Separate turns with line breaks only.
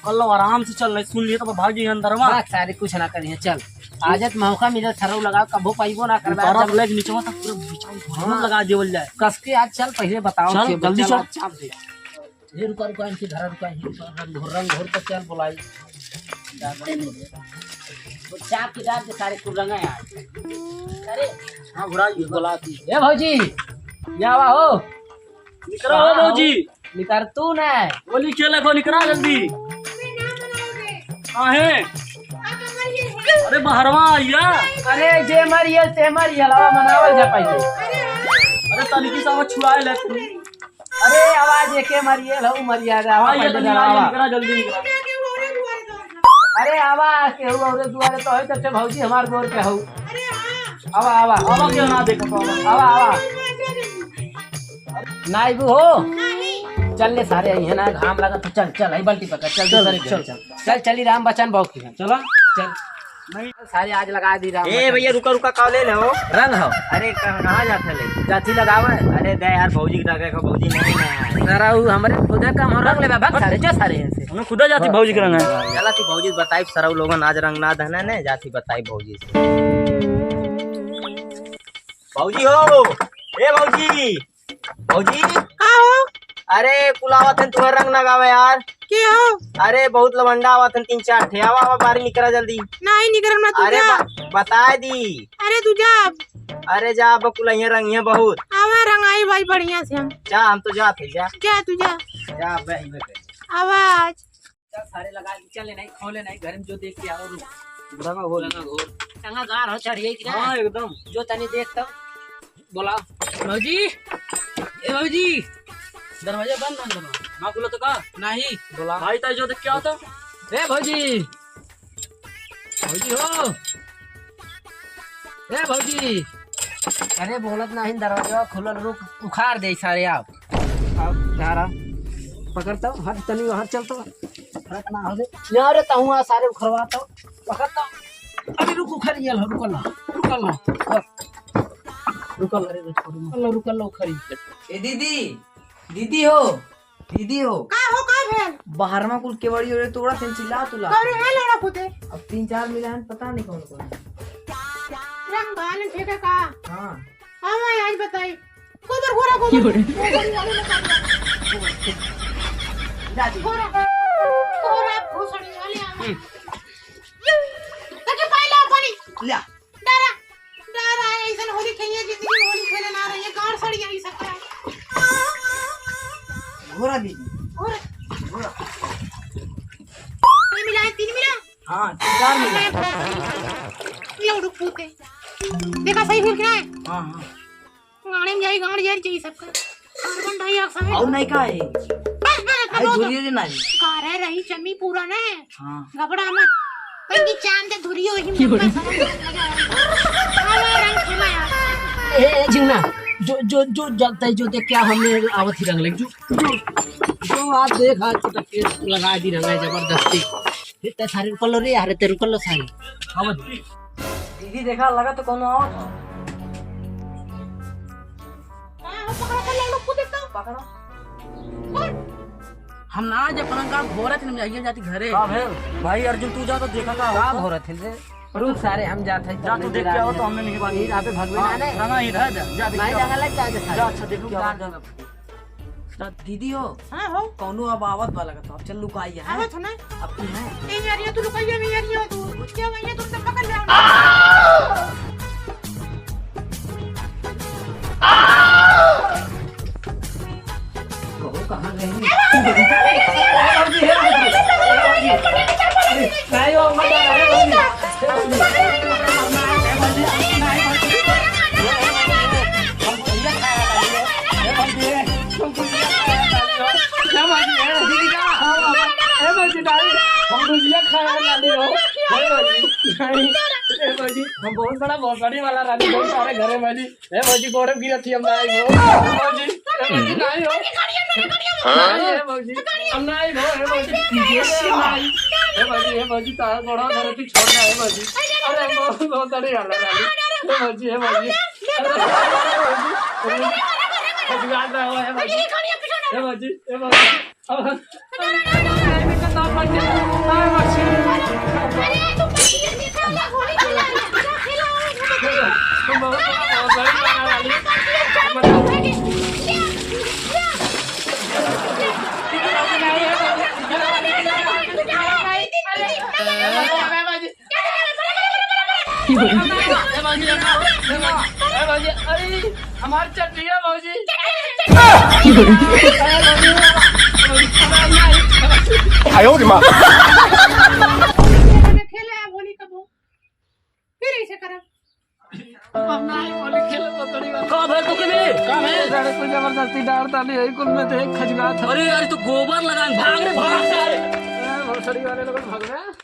कल आराम से चल सुन लिए तो भागी अंदर में
सारे कुछ ना करिए चल आजत मौका मिले सरव लगा कबो पाइबो ना करबा
जब लेग नीचे तक पूरा बीच लगा देवल जाए
कस के आज चल पहले बताओ
चल जल्दी चल
चाप दे ये रुका रुका इनकी घर रुका रंग घोर पर चल बुलाई वो चाप के दांत सारे कुरंगा यार अरे हां बुरा ये बुलाती ए भौजी यावा हो
निकरा हो भौजी
निकर तू ना
बोली खेले को निकरा जल्दी आहे अरे बहरवा आइया
अरे जे मरियल ते मरियल हवा मनावल जा पहले
अरे तनिकी सा छुड़ाए ले तू
अरे आवाज एके मरियल हो मरियादा हवा
ये निकरा जल्दी निकरा
अरे आवा के हो और दुआरे तो है तब भौजी हमार गोर पे हो अरे आवा आवा
आवा क्यों ना देखो तो
आवा आवा नाइबू हो चल ले सारे आई है ना घाम लगा तो चल चल आई बाल्टी पकड़ चल चल चल चल चली राम बचन बहु की
चला
चल नहीं सारे आज लगा दी राम
ए भैया रुका रुका कॉल ले हो
रंग हो
अरे कहाँ जाते ले
जाती लगावे
अरे दे यार भौजी के लगे भौजी नहीं ना
जरा हमरे खुदा का हम रंग ले बाबा सारे जो सारे हैं से
उन्हें खुदा जाती भौजी के रंग है
चला तू भौजी बताई सरव लोगन आज रंग ना धना ने जाती बताई भौजी से भौजी हो ए भौजी भौजी
का हो
अरे कुलावत है तुम्हारे रंग लगावे यार
के हो
अरे बहुत लवंडा आवत है 3-4 ठे आवा आवा बारी निकला जल्दी
नहीं निकल मैं
अरे बताए दी
अरे तू जा
अरे जा बकुलैया रंग है बहुत
आवा रंगाई भाई बढ़िया से हम
जा हम तो जाते जा
जा तू जा
जा बे
आवाज
चल सारे लगा के चले नहीं खोले नहीं घर में जो देख के आओ रंग हो टंगा गार हो चढ़िए कि ना
हां एकदम
जो तनी देख तो बोला भौजी ए भौजी दरवाजा बंद ना करो
ना बोला तो का
नहीं बोला
भाई ताई जो देख क्या होता
ए भौजी भौजी हो ए भौजी अरे बोलत नहीं दरवाजा खुलल रुक उखाड़ दे सारे आप धारा पकड़ता हूँ हट तनी वहाँ चलता हट ना हो दे अरे तहुआ सारे उखड़वाता पकड़ता अरे रुक उखड़िए रुकल रुकल उखड़ी
ए दीदी दीदी हो
का हो का भेल
बाहर में कुल केवड़ी हो तोड़ा तीन चिल्ला तुला
करे है लड़ा पुते
अब 3-4 मिला पता नहीं कौन कौन
रंग बाल ठेका का
हाँ
हम आज बताई गोबर घोरा गोबर घोरा भूसड़ी वाली हम तके पहला पानी
लिया
डरा ऐसा होली खेलिए जिंदगी में होली खेले ना रही है गांड सड़ी आई सकता है
घोड़ा दीदी
घोरा मिला 3 मिला
हाँ 4 मिला
ये उड़ पूते देखा सही फिर क्या है
हाँ हाँ
गाड़ी में जाई गांड जाई चाहिए सबका कार्बन डाइऑक्साइड
और नहीं का है
बस
आई धुरी रे नहीं
कार रही चमी पूरा ने
हाँ
घबरा मत कहीं चांद ते धुरी हो ही रंग खेला यार
ए जिंगना जो जलता है जो देख क्या हमने आवत ही रंग लग जो आप देख आज तो के लगा दी रंग है जबरदस्ती इतने सारे रुकल रे यार ते रुकल सारे आवत
दीदी देखा लगा तो कौन आओ
पकड़ा कर ले लो खुद तो
पकड़ो
हम ना जब पलंगा घोरत हम जाइए जाती घरे
का भेल भाई अर्जुन तू जा तो देखा का
का घोरत रे रुक सारे हम जाते हैं
जा तू देख के आओ तो हमने नहीं बात
यहाँ पे भगवान है
रंगा ही रह जा देख
नहीं
के आओ।
जंगल लग जाए
जा अच्छा देख क्या
तो दीदी हो
हां हो
कौनो अब आवत वाला का तो अब चल लुकाई है
आवत हो ना
अब तू है
ए यार ये तू लुकाइए मैं यार ये तू कुछ क्या भैया तुम सब पकड़ ले
कहां गए नहीं हो भौजी हम बहुत बड़ा भौसड़ी वाला रानी बहुत सारे घर है भौजी ए भौजी गोड़े गिरा थी हम ना आई भौजी ए भौजी नहीं हो नहीं है भौजी हम ना आई भौ ए भौजी तारा गोड़ा घर की छोड़ना है भौजी अरे बहुत बड़ी वाला रानी ए भौजी ए भौजी खजगार रहा है भौजी ए भौजी ए भौजी अब नहीं करना पड़े हां भौजी
अरे तुम किसी खेलना होली खेलना
तुम बहुत बड़ी वाला अरे हमारी चटनी है भौजी
खेले होली कब फिर ऐसे करा
कब है तू के लिए
कोई जबरदस्ती डालता नहीं है कुल में तो एक खजगा था
अरे यार तू गोबर लगा भाग रे भाग सारे
भौसड़ी वाले लोग भाग रहे हैं